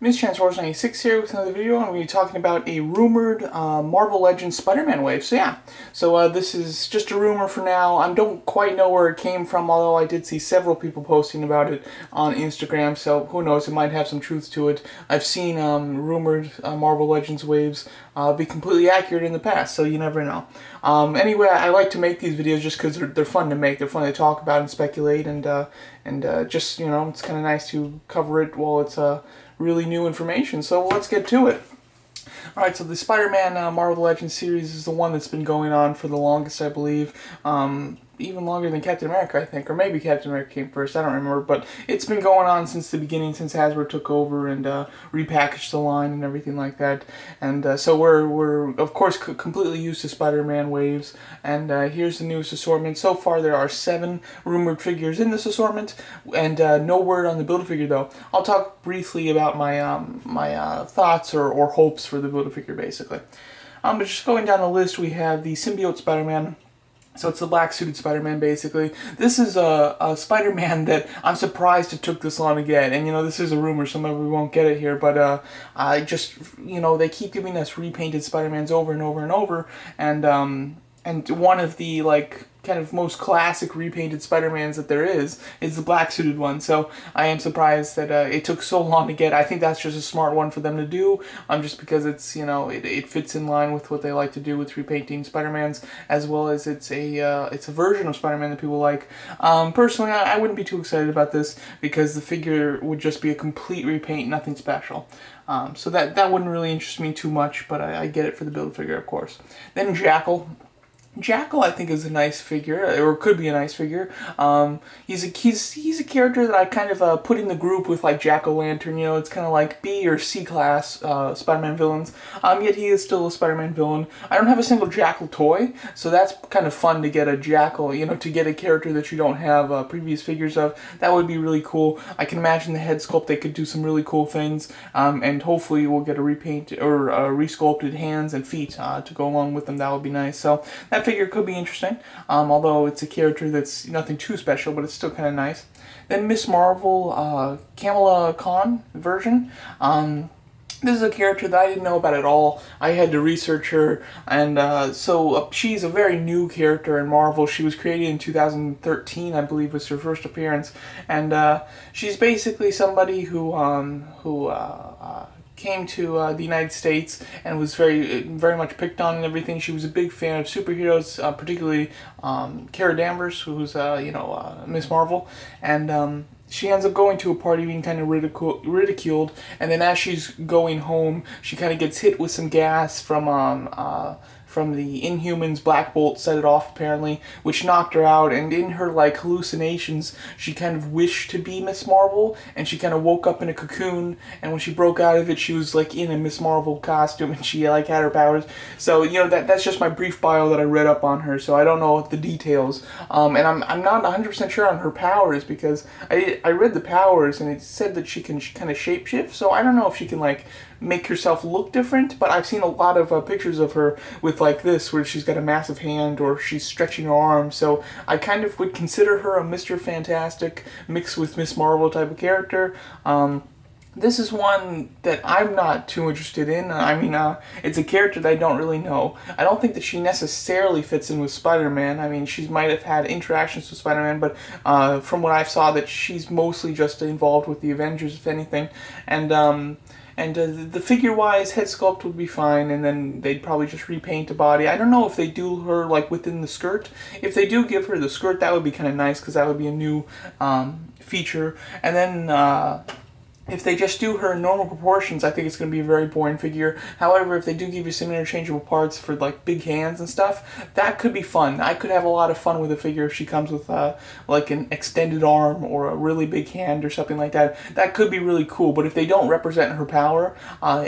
Miss Transformers 96 here with another video. I'm going to be talking about a rumored Marvel Legends Spider-Man wave. This is just a rumor for now. I don't quite know where it came from, although I did see several people posting about it on Instagram, so who knows, it might have some truth to it. I've seen rumored Marvel Legends waves be completely accurate in the past, so you never know. Anyway, I like to make these videos just because they're fun to make. They're fun to talk about and speculate, and just, you know, it's kind of nice to cover it while it's really new information. So let's get to it. Alright, so the Spider-Man Marvel Legends series is the one that's been going on for the longest, I believe. Even longer than Captain America, I think. Or maybe Captain America came first, I don't remember. But it's been going on since the beginning, since Hasbro took over and repackaged the line and everything like that. And so we're of course, completely used to Spider-Man waves. And here's the newest assortment. So far, there are 7 rumored figures in this assortment. And no word on the Build-A-Figure, though. I'll talk briefly about my thoughts or hopes for the Build-A-Figure, basically. But just going down the list, we have the Symbiote Spider-Man. So it's the black-suited Spider-Man, basically. This is a Spider-Man that I'm surprised it took this long to get. And, you know, this is a rumor, so maybe we won't get it here. But I just, you know, they keep giving us repainted Spider-Mans over and over and over. And one of the, like, kind of most classic repainted Spider-Mans that there is the black-suited one. So I am surprised that it took so long to get. I think that's just a smart one for them to do, just because it's, you know, it fits in line with what they like to do with repainting Spider-Mans, as well as it's a version of Spider-Man that people like. Personally, I wouldn't be too excited about this because the figure would just be a complete repaint, nothing special. So that wouldn't really interest me too much, but I get it for the Build-A-Figure, of course. Then Jackal. Jackal, I think, is a nice figure, or could be a nice figure. He's a character that I kind of put in the group with, like, Jack-O-Lantern. You know, it's kind of like B or C class Spider-Man villains. Yet he is still a Spider-Man villain. I don't have a single Jackal toy, so that's kind of fun to get a Jackal. You know, to get a character that you don't have previous figures of. That would be really cool. I can imagine the head sculpt. They could do some really cool things, and hopefully we'll get a repaint or resculpted hands and feet to go along with them. That would be nice. So that figure could be interesting, although it's a character that's nothing too special, but it's still kind of nice. Then Miss Marvel, Kamala Khan version. This is a character that I didn't know about at all. I had to research her, and so she's a very new character in Marvel. She was created in 2013, I believe, was her first appearance, and she's basically somebody who came to the United States and was very much picked on and everything. She was a big fan of superheroes, particularly Kara Danvers, who's Miss Marvel, and she ends up going to a party being kind of ridiculed, and then as she's going home, she kind of gets hit with some gas from the Inhumans. Black Bolt set it off, apparently, which knocked her out, and in her, like, hallucinations, she kind of wished to be Miss Marvel, and she kind of woke up in a cocoon, and when she broke out of it, she was, like, in a Miss Marvel costume, and she, like, had her powers. So, you know, that's just my brief bio that I read up on her, so I don't know the details, and I'm not 100% sure on her powers, because I read the powers, and it said that she can kind of shapeshift, so I don't know if she can, like, make herself look different, but I've seen a lot of pictures of her with, like, this, where she's got a massive hand, or she's stretching her arm, so I kind of would consider her a Mr. Fantastic mixed with Miss Marvel type of character. This is one that I'm not too interested in. I mean, it's a character that I don't really know. I don't think that she necessarily fits in with Spider-Man. I mean, she might have had interactions with Spider-Man, but from what I saw, that she's mostly just involved with the Avengers, if anything. And the figure-wise, head sculpt would be fine, and then they'd probably just repaint the body. I don't know if they do her, like, within the skirt. If they do give her the skirt, that would be kind of nice, because that would be a new feature. And then if they just do her in normal proportions, I think it's going to be a very boring figure. However, if they do give you some interchangeable parts for, like, big hands and stuff, that could be fun. I could have a lot of fun with a figure if she comes with, like, an extended arm or a really big hand or something like that. That could be really cool, but if they don't represent her power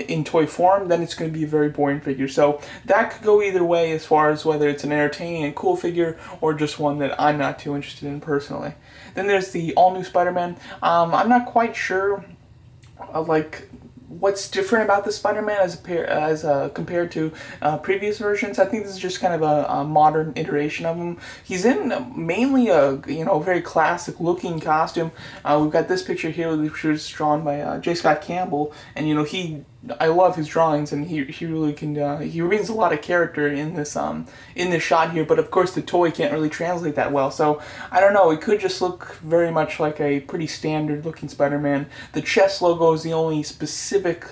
in toy form, then it's going to be a very boring figure. So that could go either way as far as whether it's an entertaining and cool figure or just one that I'm not too interested in personally. Then there's the all-new Spider-Man. I'm not quite sure like what's different about the Spider-Man as compared to previous versions. I think this is just kind of a modern iteration of him. He's in mainly a very classic looking costume. We've got this picture here, which was drawn by J. Scott Campbell, and I love his drawings, and he really can. He reveals a lot of character in this shot here. But of course, the toy can't really translate that well. So I don't know. It could just look very much like a pretty standard looking Spider-Man. The chest logo is the only specific,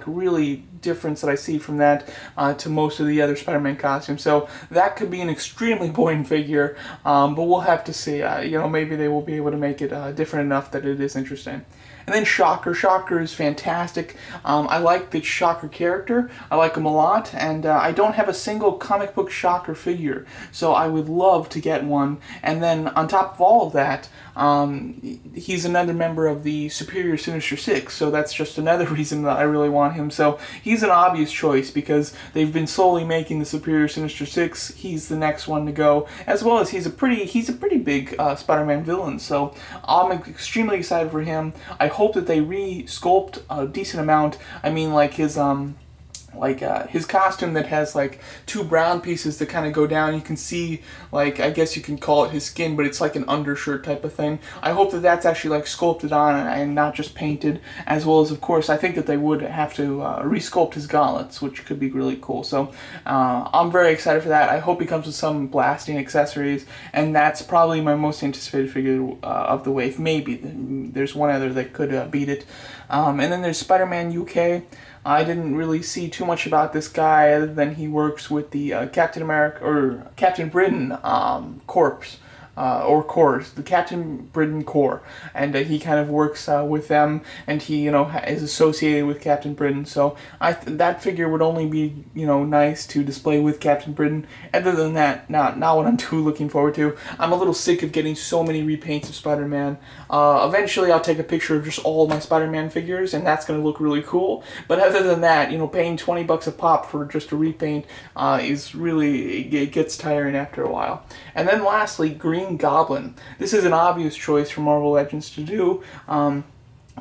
really difference that I see from that to most of the other Spider-Man costumes. So that could be an extremely boring figure. But we'll have to see. Maybe they will be able to make it different enough that it is interesting. And then Shocker. Shocker is fantastic. I like the Shocker character. I like him a lot. And I don't have a single comic book Shocker figure. So I would love to get one. And then on top of all of that, he's another member of the Superior Sinister Six. So that's just another reason that I really want him. So he's an obvious choice because they've been slowly making the Superior Sinister Six. He's the next one to go. As well as he's a pretty big Spider-Man villain. So I'm extremely excited for him. I hope that they re-sculpt a decent amount. I mean, like his costume that has like two brown pieces that kind of go down. You can see, like, I guess you can call it his skin, but it's like an undershirt type of thing. I hope that that's actually like sculpted on and not just painted. As well as, of course, I think that they would have to re-sculpt his gauntlets, which could be really cool. So I'm very excited for that. I hope he comes with some blasting accessories, and that's probably my most anticipated figure of the wave. Maybe there's one other that could beat it. And then there's Spider-Man UK. I didn't really see too much about this guy other than he works with the Captain Britain Corps. The Captain Britain Corps, and he kind of works with them, and he is associated with Captain Britain. So that figure would only be nice to display with Captain Britain. Other than that, not what I'm too looking forward to. I'm a little sick of getting so many repaints of Spider-Man. Eventually, I'll take a picture of just all my Spider-Man figures, and that's going to look really cool. But other than that, paying $20 a pop for just a repaint is really, it gets tiring after a while. And then lastly, Green Goblin. This is an obvious choice for Marvel Legends to do.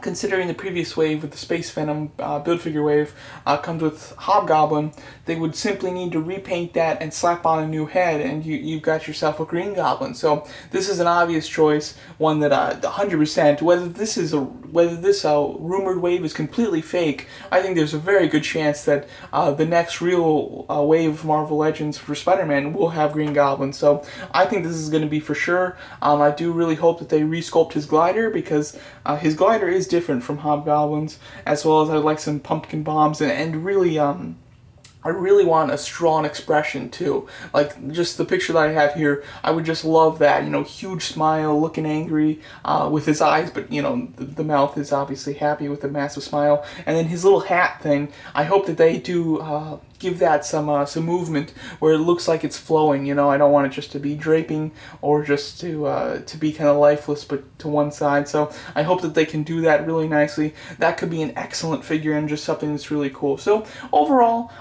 Considering the previous wave with the Space Venom build-figure wave comes with Hobgoblin, they would simply need to repaint that and slap on a new head, and you've got yourself a Green Goblin. So this is an obvious choice, one that 100%, whether this rumored wave is completely fake, I think there's a very good chance that the next real wave of Marvel Legends for Spider-Man will have Green Goblin. So I think this is going to be for sure. I do really hope that they resculpt his glider, because his glider is different from Hobgoblin's, as well as I like some pumpkin bombs, and really I really want a strong expression too. Like just the picture that I have here, I would just love that, huge smile, looking angry with his eyes, but the mouth is obviously happy with a massive smile. And then his little hat thing, I hope that they do give that some movement where it looks like it's flowing. I don't want it just to be draping or just to be kind of lifeless but to one side. So I hope that they can do that really nicely. That could be an excellent figure and just something that's really cool. So overall,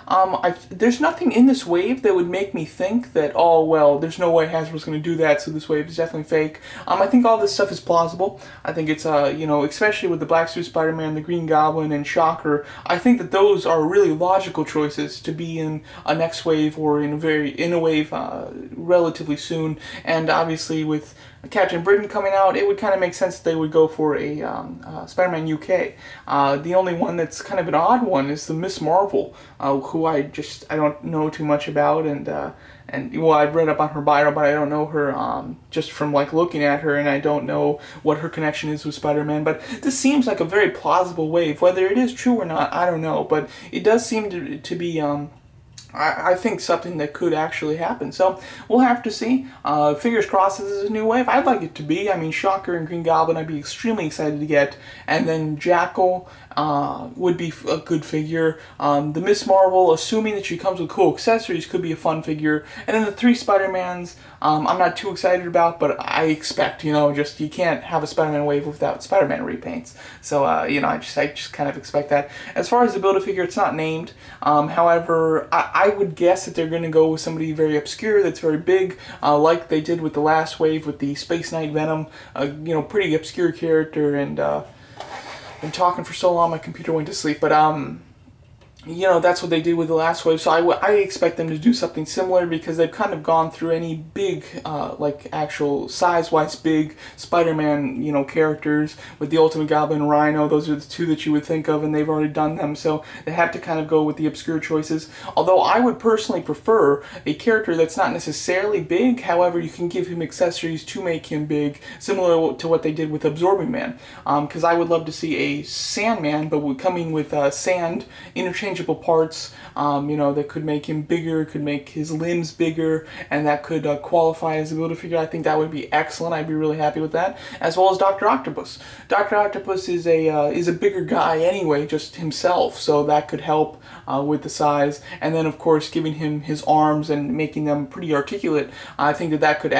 there's nothing in this wave that would make me think that, oh well, there's no way Hasbro's going to do that, so this wave is definitely fake. I think all this stuff is plausible. I think it's especially with the Black Suit Spider-Man, the Green Goblin, and Shocker, I think that those are really logical choices to be in a next wave or in a wave relatively soon. And obviously with Captain Britain coming out, it would kind of make sense that they would go for a Spider-Man UK. The only one that's kind of an odd one is the Miss Marvel, who I don't know too much about, and I've read up on her bio, but I don't know her just from like looking at her, and I don't know what her connection is with Spider-Man. But this seems like a very plausible wave. Whether it is true or not, I don't know, but it does seem to be I think something that could actually happen. So we'll have to see. Fingers crossed this is a new wave. I'd like it to be. I mean, Shocker and Green Goblin I'd be extremely excited to get. And then Jackal would be a good figure. The Miss Marvel, assuming that she comes with cool accessories, could be a fun figure. And then the three Spider-Mans, I'm not too excited about, but I expect, just you can't have a Spider-Man wave without Spider-Man repaints. So, I just kind of expect that. As far as the Build-A-Figure, it's not named. However, I would guess that they're going to go with somebody very obscure that's very big, like they did with the last wave with the Space Knight Venom, pretty obscure character, and Been talking for so long, my computer went to sleep. But you know, that's what they did with the last wave, so I expect them to do something similar, because they've kind of gone through any big, like actual size-wise big Spider-Man, you know, characters with the Ultimate Goblin, Rhino. Those are the two that you would think of, and they've already done them, so they have to kind of go with the obscure choices. Although I would personally prefer a character that's not necessarily big, however, you can give him accessories to make him big, similar to what they did with Absorbing Man, because I would love to see a Sandman, but coming with sand interchangeable parts, you know, that could make him bigger, could make his limbs bigger, and that could qualify as a Build-A-Figure. I think that would be excellent. I'd be really happy with that. As well as Dr. Octopus. Dr. Octopus is a bigger guy anyway, just himself, so that could help with the size. And then, of course, giving him his arms and making them pretty articulate, I think that could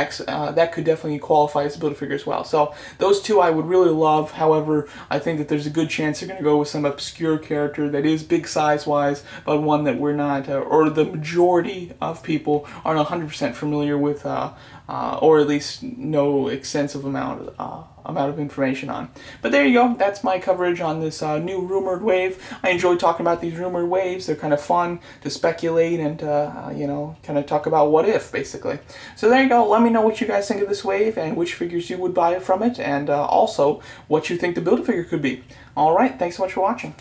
definitely qualify as a Build-A-Figure as well. So those two I would really love. However, I think that there's a good chance they're going to go with some obscure character that is big size-wise, but one that we're not, or the majority of people aren't 100% familiar with, or at least no extensive amount of information on. But there you go. That's my coverage on this new rumored wave. I enjoy talking about these rumored waves. They're kind of fun to speculate and, you know, kind of talk about what if, basically. So there you go. Let me know what you guys think of this wave and which figures you would buy from it, and also what you think the Build-A-Figure could be. Alright, thanks so much for watching.